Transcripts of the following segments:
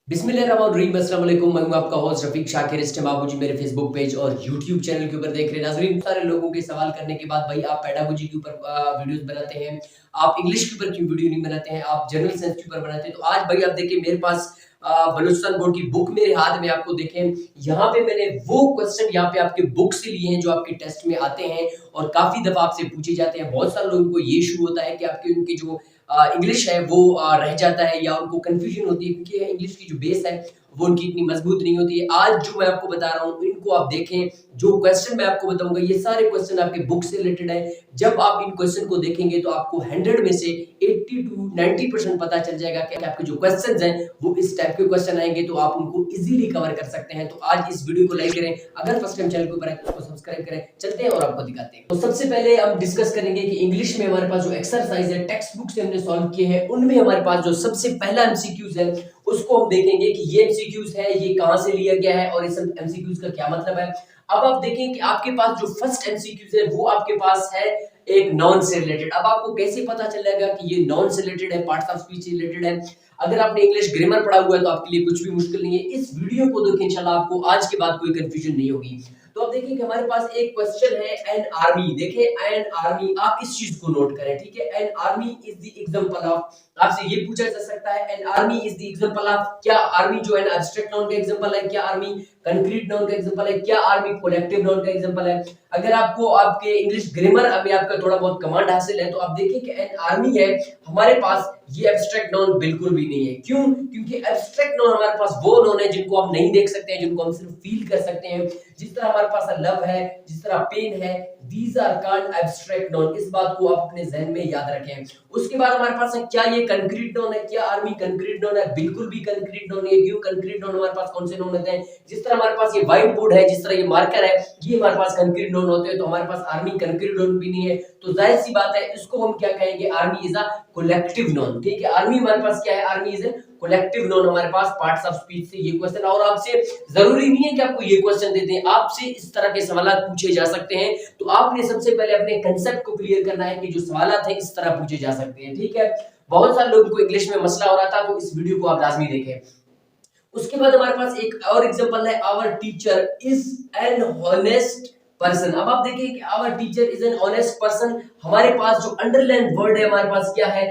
बिस्मिल्लाहिर्रहमानिर्रहीम, अस्सलाम वालेकुम। मैं हूं आपका होस्ट रफीक शाकिर। इस टाइम आप मुझे मेरे फेसबुक पेज और यूट्यूब चैनल के ऊपर देख रहे हैं। नाज़रीन, सारे लोगों के सवाल करने के बाद भाई आप पेडागोजी के ऊपर वीडियोस बनाते हैं, आप इंग्लिश के ऊपर क्यों वीडियो नहीं बनाते हैं, आप जनरल साइंस के ऊपर बनाते हैं। तो आज भाई आप देखिए मेरे पास बलूचिस्तान बोर्ड की बुक मेरे हाथ में, आपको देखें यहाँ पे मैंने वो क्वेश्चन यहाँ पे आपके बुक से लिए हैं जो आपके टेस्ट में आते हैं और काफी दफा आपसे पूछे जाते हैं। बहुत सारे लोगों को ये इशू होता है कि आपके उनकी जो इंग्लिश है वो रह जाता है या उनको कंफ्यूजन होती है क्योंकि इंग्लिश की जो बेस है वो उनकी इतनी मजबूत नहीं होती है। आज जो मैं आपको बता रहा हूँ इनको आप देखें, जो क्वेश्चन मैं आपको बताऊंगा ये सारे क्वेश्चन आपके बुक से रिलेटेड है। जब आप इन क्वेश्चन को देखेंगे तो आपको 100 में से 80 टू 90% पता चल जाएगा कि आपके जो क्वेश्चंस हैं वो इस टाइप के क्वेश्चन आएंगे, तो आप उनको इजीली कवर कर सकते हैं। तो आज इस वीडियो को लाइक करें, अगर फर्स्ट टाइम चैनल के ऊपर है तो उसको सब्सक्राइब करें। चलते हैं और आपको दिखाते हैं। तो सबसे पहले हम डिस्कस करेंगे कि इंग्लिश में हमारे पास जो एक्सरसाइज है टेक्स्ट बुक से हमने सॉल्व किए हैं, उनमें हमारे पास जो सबसे पहला एमसीक्यूज है उसको हम देखेंगे कि ये एमसीक्यूज है ये कहां से लिया गया है और इस एमसीक्यूज का क्या मतलब है। अब आप देखें कि आपके पास जो फर्स्ट एमसीक्यूज है वो आपके पास है एक नॉन से रिलेटेड। अब आपको कैसे पता चलेगा कि ये नॉन से रिलेटेड है, पार्ट्स ऑफ स्पीच से रिलेटेड है। अगर आपने इंग्लिश ग्रामर पढ़ा हुआ है तो आपके लिए कुछ भी मुश्किल नहीं है। इस वीडियो को देखिए, इंशाल्लाह आपको आज के बाद कोई कंफ्यूजन नहीं होगी। तो अब देखिए कि हमारे पास एक क्वेश्चन है एन आर्मी। देखिए एन आर्मी, आप इस चीज को नोट करें, ठीक है। An army is the example of, आपसे ये पूछा जा सकता है an army is the example of, क्या आर्मी जो है ना एब्स्ट्रैक्ट नाउन का एग्जांपल है, क्या आर्मी कंक्रीट नाउन का एग्जांपल है, क्या आर्मी कलेक्टिव नाउन का एग्जांपल है। अगर आपको आपके इंग्लिश ग्रामर अभी आपका थोड़ा बहुत कमांड हासिल है तो आप देखिए कि एन आर्मी है हमारे पास, ये एब्स्ट्रैक्ट नाउन बिल्कुल भी नहीं है। क्यों? क्योंकि एब्स्ट्रैक्ट नाउन हमारे पास वो नाउन है जिनको हम नहीं देख सकते हैं, जिनको हम सिर्फ फील कर सकते हैं। जिस तरह हमारे पास लव है, जिस तरह पेन है, these are called abstract noun। इस बात को आप अपने जहन में याद रखें। उसके बाद हमारे पास है क्या ये कंक्रीट नाउन है, क्या आर्मी कंक्रीट नाउन है, बिल्कुल भी कंक्रीट नाउन है। क्यों? कंक्रीट नाउन हमारे पास कौन से नाउन होते हैं, जिस तरह हमारे पास ये व्हाइट बोर्ड है, जिस तरह ये मार्कर है, ये हमारे पास कंक्रीट नाउन होते हैं। तो हमारे पास आर्मी कंक्रीट नाउन भी नहीं है, तो जाहिर सी बात है इसको हम क्या कहेंगे, army is a collective noun. ठीक है, आर्मी हमारे पास क्या है, आर्मी इज कलेक्टिव नाउन हमारे पास पार्ट्स ऑफ स्पीच से ये क्वेश्चन। और आपसे जरूरी नहीं है कि आपको ये क्वेश्चन देते हैं, आपसे इस तरह के सवाल पूछे जा सकते हैं। तो आपने सबसे पहले अपने कंसेप्ट को क्लियर करना है कि जो सवाल है इस तरह पूछे जा सकते हैं। ठीक है, बहुत सारे लोगों को इंग्लिश में मसला हो रहा था, तो इस वीडियो को आप लाजमी देखें। उसके बाद हमारे पास एक और एग्जांपल है, our teacher is an honest person. अब आप देखिए कि our teacher is an honest person. हमारे पास जो अंडरलाइन वर्ड है हमारे पास क्या है,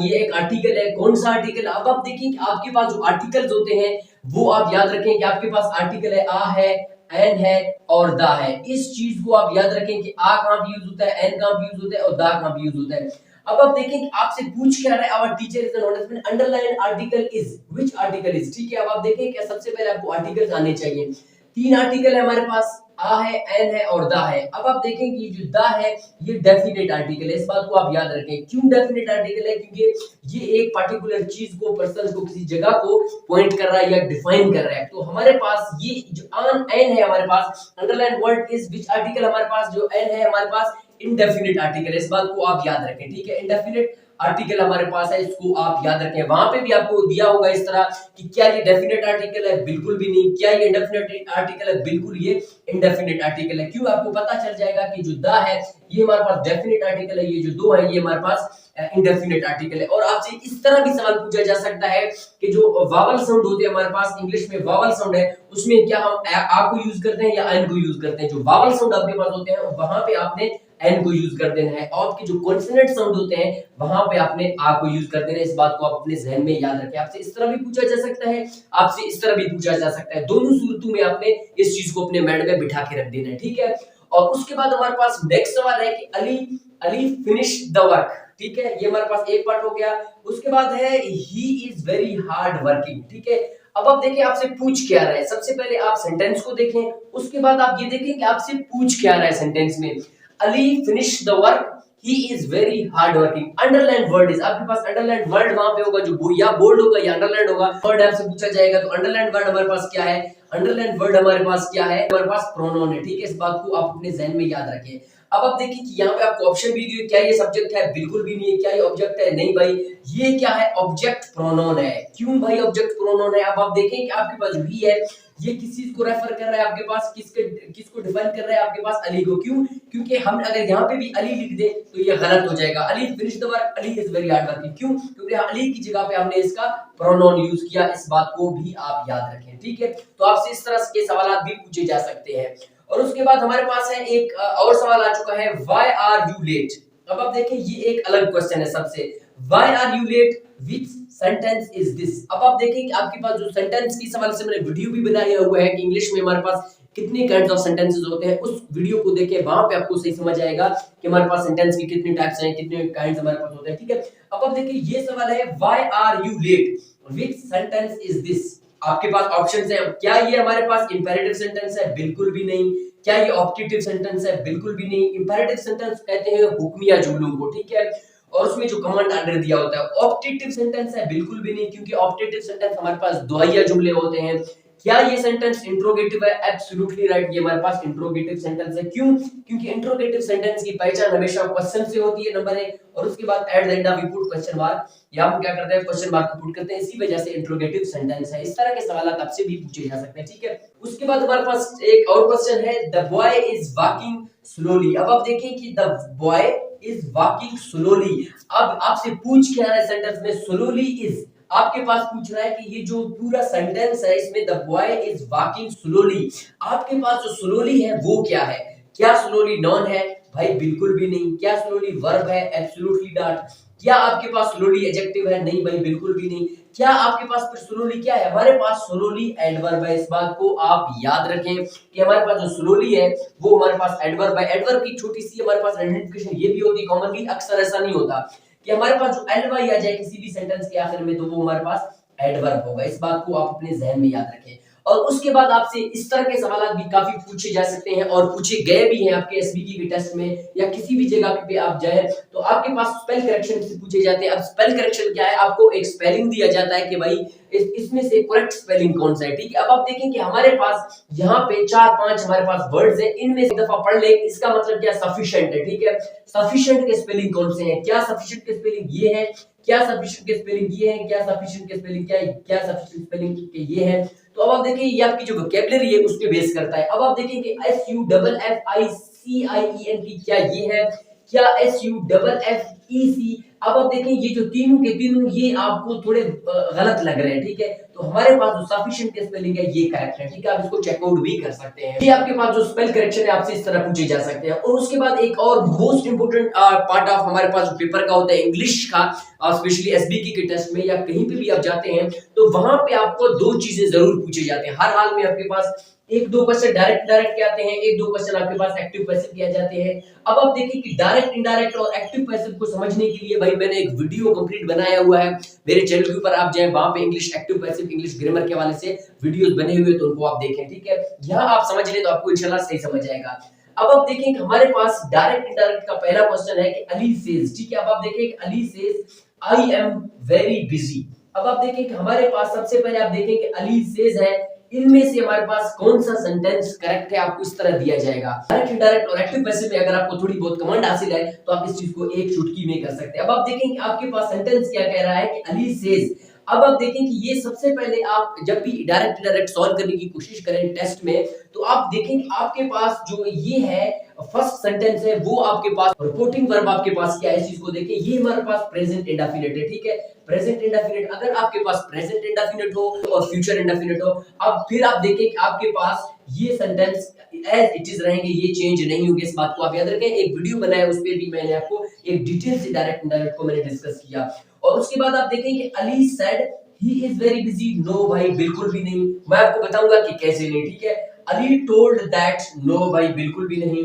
ये एक आर्टिकल है। कौन सा आर्टिकल? अब आप देखिए कि आपके पास जो आर्टिकल्स होते हैं वो आप याद रखें कि आपके पास आर्टिकल है आ है, एन है और दा है। इस चीज को आप याद रखें कि आ कहां पे यूज होता है, एन कहां पे यूज होता है और दा कहां पे यूज होता है। अब आप देखें कि आपसे पूछ क्या रहा है, our teacher is an honest man, underline article is, which article is. ठीक है, अब आप देखें कि सबसे पहले आपको आर्टिकल्स आने चाहिए। तीन आर्टिकल है हमारे पास, आ है, एन है और दा है। अब आप देखें कि जो दा है ये डेफिनेट आर्टिकल है, इस बात को आप याद रखें। क्यों डेफिनेट आर्टिकल है? क्योंकि ये एक पर्टिकुलर चीज को, पर्सन को, किसी जगह को पॉइंट कर रहा है या डिफाइन कर रहा है। तो हमारे पास ये जो ऑन एन है हमारे पास, underline word is which article, हमारे पास जो एन है हमारे पास इनडेफिनेट आर्टिकल है, इस बात को आप याद रखें। ठीक है, इनडेफिनेट आर्टिकल हमारे पास है, इसको आप याद रखें। वहां पे भी आपको दिया होगा इस तरह कि क्या ये डेफिनेट आर्टिकल है, बिल्कुल भी नहीं। क्या ये इंडेफिनेट आर्टिकल है, बिल्कुल ये इंडेफिनेट आर्टिकल है। क्यों? आपको पता चल जाएगा कि जो द है ये हमारे पास डेफिनेट आर्टिकल है, ये जो दो है ये हमारे पास इंडेफिनेट आर्टिकल है। और आपसे इस तरह भी सवाल पूछा जा सकता है कि जो वावल साउंड होते हैं हमारे पास, इंग्लिश में वावल साउंड है, उसमें क्या हम आ को यूज करते हैं या एन को यूज करते हैं। जो वावल साउंड आपके पास होते हैं वहां पे आपने एन को यूज कर देना है, और आपके जो कॉन्सोनेंट साउंड होते हैं वहां पे आपने आ को यूज कर देना है। इस बात को आप अपने जहन में याद रखें। आपसे इस तरह भी पूछा जा सकता है, आपसे इस तरह भी पूछा जा सकता है। दोनों सूरतों में आपने इस चीज को अपने माइंड में बिठा के रख देना है। ठीक है, और उसके बाद हमारे पास नेक्स्ट सवाल है कि Ali Ali finish the work. ठीक है, ये हमारे पास एक पार्ट हो गया। उसके बाद है ही इज वेरी हार्ड वर्किंग। ठीक है, अब आप देखिए आपसे पूछ क्या रहा है। सबसे पहले आप सेंटेंस को देखें, उसके बाद आप ये देखें कि आपसे पूछ क्या रहा है सेंटेंस में। Ali finish the work, he is very hard working. Underline word is, आपके पास अंडरलाइन वर्ड वहां पे होगा जो या बोल्ड होगा या अंडरलाइन होगा। वर्ड आपसे पूछा जाएगा तो अंडरलाइन वर्ड हमारे पास क्या है, अंडरलाइन वर्ड हमारे पास क्या है, हमारे पास प्रोनाउन है। ठीक है, इस बात को आप अपने जहन में याद रखें। अब आप देखिए कि यहाँ पे आपको ऑप्शन भी दिए, क्या ये सब्जेक्ट है? बिल्कुल भी नहीं है। क्या ये ऑब्जेक्ट है? नहीं भाई, ये क्या है? ऑब्जेक्ट प्रोनाउन है। क्यों भाई ऑब्जेक्ट प्रोनाउन है? अब आप देखें कि आपके पास भी है, ये किस चीज को रेफर कर रहा है आपके पास, किसको डिफाइन कर रहा है आपके पास? अली को। क्यों? क्योंकि हम अगर यहाँ पे भी अली लिख दे तो ये गलत हो जाएगा। Ali finish the work, Ali is very hard working. क्यों? क्योंकि अली की जगह पे हमने इसका प्रोनाउन यूज किया। इस बात को भी आप याद रखें, ठीक है। तो आपसे इस तरह के सवाल भी पूछे जा सकते हैं। और उसके बाद हमारे पास है एक और सवाल आ चुका है, व्हाई आर यू लेट। अब आप देखें ये एक अलग क्वेश्चन है सबसे, why are you late, which sentence is this. अब आप देखें कि आपके पास जो सेंटेंस की सवाल से मैंने वीडियो भी बनाया हुआ है कि इंग्लिश में हमारे पास कितने काइंड्स ऑफ सेंटेंसेस होते हैं, उस वीडियो को देखें, वहां पे आपको सही समझ आएगा कि हमारे पास सेंटेंस के कितने टाइप्स हैं, कितने काइंड्स हमारे पास होते हैं, ठीक है। अब आप देखिए ये सवाल है, why are you late, which sentence is this. आपके पास ऑप्शंस हैं, क्या ये हमारे पास इंपेरेटिव सेंटेंस है? बिल्कुल भी नहीं। क्या ये ऑप्टेटिव सेंटेंस है? बिल्कुल भी नहीं। इंपेरेटिव सेंटेंस कहते हैं हुक्मिया जुमलों को, ठीक है, और उसमें जो कमांड ऑर्डर दिया होता है। ऑप्टेटिव सेंटेंस है? बिल्कुल भी नहीं, क्योंकि ऑप्टेटिव सेंटेंस हमारे पास दुआइया जुमले होते हैं। क्या ये सेंटेंस इंट्रोगेटिव है? एब्सोल्युटली राइट, ये हमारे पास इंट्रोगेटिव सेंटेंस है। क्यों? क्योंकि इंट्रोगेटिव सेंटेंस की पहचान हमेशा क्वेश्चन से होती है, नंबर 1, और उसके बाद at the end we put question mark, या हम क्या करते हैं, क्वेश्चन मार्क को पुट करते हैं, इसी वजह से इंट्रोगेटिव सेंटेंस है। इस तरह के सवाल आपसे भी पूछे जा सकते हैं, ठीक है। उसके बाद हमारे पास एक और क्वेश्चन है, the boy is walking slowly. अब आप देखिए कि the boy is walking slowly. अब आपसे पूछ क्या रहा है सेंटेंस में, स्लोली इज, आपके पास पूछ रहा है कि ये जो पूरा सेंटेंस है इसमें the boy is walking slowly, आपके पास जो स्लोली है वो क्या है? क्या स्लोली नॉन है? भाई बिल्कुल भी नहीं। क्या स्लोली वर्ब है? Absolutely not. क्या आपके पास स्लोली एडजेक्टिव है? नहीं भाई बिल्कुल भी नहीं। क्या आपके पास फिर स्लोली क्या है? हमारे पास स्लोली एडवर्ब है। इस बात को आप याद रखें कि हमारे पास जो स्लोली है वो हमारे पास एडवर्ब है। एडवर्ब की छोटी सी हमारे पास आइडेंटिफिकेशन ये भी होती है, कॉमनली अक्सर ऐसा नहीं होता कि हमारे पास जो एल वाई आ जाए किसी भी सेंटेंस के आखिर में, तो वो हमारे पास एडवर्ब होगा। इस बात को आप अपने जहन में याद रखें। और उसके बाद आपसे इस तरह के सवाल भी काफी पूछे जा सकते हैं और पूछे गए भी हैं आपके एसबीटी के टेस्ट में, या किसी भी जगह पे आप जाए तो आपके पास स्पेल करेक्शन से पूछे जाते हैं। अब स्पेल करेक्शन क्या है? आपको एक स्पेलिंग दिया जाता है कि भाई इसमें से करेक्ट स्पेलिंग कौन सा है, ठीक है। अब आप देखें कि हमारे पास यहाँ पे 4-5 हमारे पास वर्ड्स हैं, इनमें से एक दफा पढ़ ले, इसका मतलब क्या? सफिशिएंट है, ठीक है। सफिशिएंट के स्पेलिंग कौन से हैं? क्या सफिशिएंट के स्पेलिंग ये है? क्या सफिशिएंट के स्पेलिंग ये है? क्या सफिशिएंट के स्पेलिंग क्या है? क्या सफिशिएंट स्पेलिंग के ये है? तो अब आप देखिए ये आपकी जो वोकैबुलरी है उस पे बेस करता है। अब आप देखिए कि SUFFICIENT क्या ये है? क्या SUFFEC? अब आप देखें ये जो तीनों के तीनों ये आपको थोड़े गलत लग रहे हैं, ठीक है। तो हमारे पास जो सफिशिएंट के स्पेलिंग है ये करेक्ट है, ठीक है। आप इसको चेकआउट भी कर सकते हैं। ये आपके पास जो स्पेल करेक्शन है आपसे इस तरह पूछे जा सकते हैं। और उसके बाद एक और मोस्ट इंपोर्टेंट पार्ट ऑफ हमारे पास पेपर का होता है इंग्लिश का, स्पेशली एसबीटी के टेस्ट में या कहीं पे भी आप जाते हैं तो वहां पे आपको 2 चीजें जरूर पूछे जाते हैं हर हाल में। आपके पास 1-2 क्वेश्चन डायरेक्ट के आते हैं, 1-2 क्वेश्चन आपके पास एक्टिव पैसिव के आ जाते हैं। अब आप देखिए कि डायरेक्ट इनडायरेक्ट और एक्टिव पैसिव को समझने के लिए भाई मैंने एक वीडियो कंप्लीट बनाया हुआ है मेरे चैनल के ऊपर, आप जाएं वहां पे English active passive English grammar के हवाले से वीडियोस बने हुए, तो उनको आप देखें, ठीक है। यहां आप समझ लें तो आपको इंशाल्लाह सही समझ आएगा। अब आप देखें कि हमारे पास डायरेक्ट इनडायरेक्ट का पहला क्वेश्चन है कि अली सेज, ठीक है। अब आप देखें कि Ali says I am very busy. अब आप देखें कि हमारे पास सबसे पहले आप देखें कि अली सेज है, इनमें से हमारे पास कौन सा सेंटेंस करेक्ट है आपको इस तरह दिया जाएगा। डायरेक्ट इनडायरेक्ट और एक्टिव पैसिव में अगर आपको थोड़ी बहुत कमांड हासिल है तो आप इस चीज को एक चुटकी में कर सकते हैं। अब आप देखें कि आपके पास सेंटेंस क्या कह रहा है कि अली सेज। अब आप देखें कि ये सबसे पहले आप जब भी डायरेक्ट इनडायरेक्ट सॉल्व करने की कोशिश करें टेस्ट में तो आप देखें कि आपके पास जो ये है फर्स्ट सेंटेंस है वो आपके पास रिपोर्टिंग वर्ब आपके पास क्या है, इस चीज को देखें। ये हमारे पास प्रेजेंट इंडेफिनिट है, ठीक है। प्रेजेंट इंडेफिनिट, अगर आपके पास प्रेजेंट इंडेफिनिट हो और फ्यूचर इंडेफिनिट हो, अब फिर आप देखें कि आपके पास ये सेंटेंस एज इट इज रहेंगे, ये चेंज नहीं होंगे। इस बात को आप याद रखें। एक वीडियो बनाया उस पे भी मैंने आपको एक डिटेल से डायरेक्ट इनडायरेक्ट को मैंने डिस्कस किया। और उसके बाद आप देखें कि Ali said he is very busy. No भाई बिल्कुल भी नहीं। मैं आपको बताऊंगा कि कैसे नहीं, ठीक है। अली टोल्ड दैट, नो भाई बिल्कुल भी नहीं।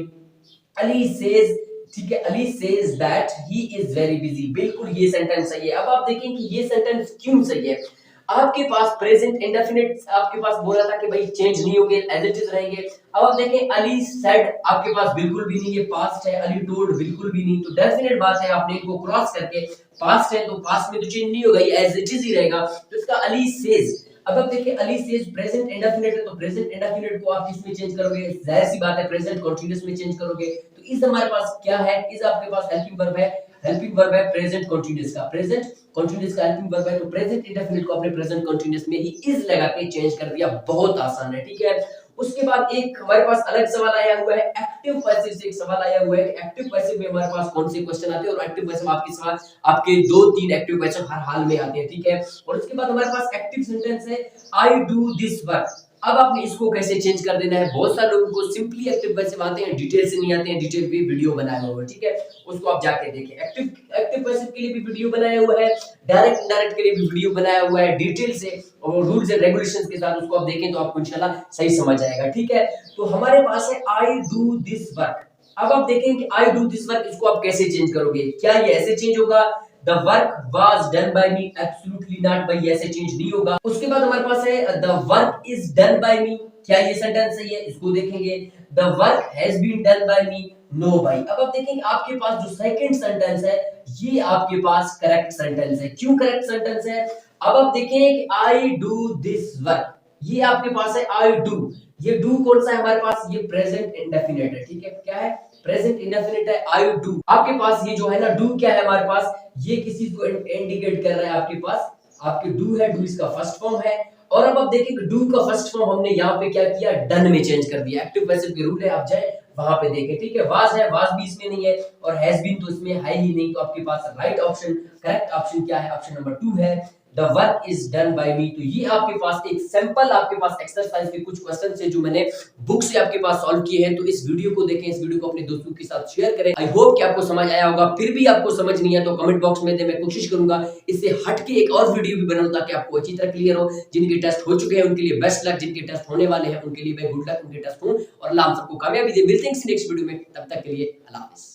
अली सेज, ठीक है, Ali says that he is very busy, बिल्कुल ये सेंटेंस सही है। अब आप देखें कि ये सेंटेंस क्यों सही है। आपके पास प्रेजेंट इंडेफिनिट आपके पास बोला था कि भाई चेंज नहीं होंगे, एज इट इज रहेंगे। अब आप देखें अली सेड आपके पास बिल्कुल भी नहीं, ये पास्ट है। अली टोल्ड बिल्कुल भी नहीं, तो डेफिनेट बात है आपने इनको क्रॉस करके पास्ट है तो पास्ट में तो चेंज नहीं होगा, ये एज इट इज ही रहेगा। तो इसका अली सेज, अब आप देखिए अली सेज प्रेजेंट इंडेफिनिट है, तो प्रेजेंट इंडेफिनिट को आप किसमें चेंज करोगे? जाहिर सी बात है प्रेजेंट कंटीन्यूअस में चेंज करोगे। तो इस हमारे पास क्या है? इस आपके पास हेल्पिंग वर्ब है, हेल्पिंग वर्ब है प्रेजेंट कंटीन्यूअस का, प्रेजेंट कंटीन्यूअस का हेल्पिंग वर्ब है, तो प्रेजेंट इंडेफिनिट को आपने प्रेजेंट कंटीन्यूअस में ही इज लगा के चेंज कर दिया। बहुत आसान है, ठीक है। उसके बाद एक हमारे पास अलग सवाल आया हुआ है एक्टिव पैसिव से, एक सवाल आया हुआ है कि एक्टिव पैसिव में हमारे पास कौन से क्वेश्चन आते हैं, और एक्टिव पैसिव आपके सवाल आपके 2-3 एक्टिव पैसिव हर हाल में आते हैं, ठीक है। और उसके बाद हमारे पास एक्टिव सेंटेंस है आई डू दिस वर्क। अब आपने इसको कैसे चेंज कर देना है? बहुत सारे लोगों को सिंपली एक्टिव पैसिव आते हैं, डिटेल से नहीं आते हैं, डिटेल भी वीडियो बनाया हुआ है, ठीक है, उसको आप जाके देखें। एक्टिव पैसिव के लिए भी वीडियो बनाया हुआ है, डायरेक्ट इनडायरेक्ट के लिए भी वीडियो बनाया हुआ है डिटेल से, और रूल्स एंड रेगुलेशंस के साथ उसको आप देखें तो आपको इंशाल्लाह सही समझ आएगा, ठीक है। तो हमारे पास है आई डू दिस वर्क। अब आप देखें कि आई डू दिस वर्क, इसको आप कैसे चेंज करोगे? क्या ये ऐसे चेंज होगा? The work was done by me, absolutely not, भाई ऐसे चेंज नहीं होगा। उसके बाद हमारे पास है the work is done by me, क्या ये सेंटेंस सही है? इसको देखेंगे। The work has been done by me, no भाई। अब आप देखेंगे आपके पास जो सेकंड सेंटेंस है ये आपके पास करेक्ट सेंटेंस है। क्यों करेक्ट सेंटेंस है? अब आप देखें कि आई डू दिस वर्क, ये आपके पास है आई डू, ये डू कौन सा है हमारे पास? ये प्रेजेंट इंडेफिनिट है, ठीक है। क्या है? प्रेजेंट इंडेफिनिट है आई डू। आपके पास ये जो है ना डू क्या है हमारे पास? ये किसी को इंडिकेट कर रहा है आपके पास, आपके डू है, डू इसका फर्स्ट फॉर्म है। और अब आप देखिए डू का फर्स्ट फॉर्म हमने यहाँ पे क्या किया? डन में चेंज कर दिया। एक्टिव पैसिव के रूल है, आप जाए वहां पे देखें, ठीक है। वाज है, वाज भी इसमें नहीं है, और हैज बीन तो इसमें है ही नहीं, तो आपके पास राइट ऑप्शन, करेक्ट ऑप्शन क्या है? ऑप्शन नंबर 2 है, the work is done by me. तो ये आपके पास एक सैंपल आपके पास एक्सरसाइज के कुछ क्वेश्चन है जो मैंने बुक से आपके पास सॉल्व किए हैं। तो इस वीडियो को देखें, इस वीडियो को अपने दोस्तों के साथ शेयर करें। आई होप कि आपको समझ आया होगा। फिर भी आपको समझ नहीं है तो कमेंट बॉक्स में दे, मैं कोशिश करूंगा इससे हट के एक और वीडियो भी बनाऊं ताकि आपको अच्छी तरह क्लियर हो। जिनके टेस्ट हो चुके हैं उनके लिए बेस्ट लक, जिनके टेस्ट होने वाले हैं उनके लिए मैं गुड लक, उनके टेस्ट हूं, और अल्लाह हम सबको कामयाबी दे। मिलते हैं नेक्स्ट वीडियो में, तब तक के लिए अल्लाह हाफिज।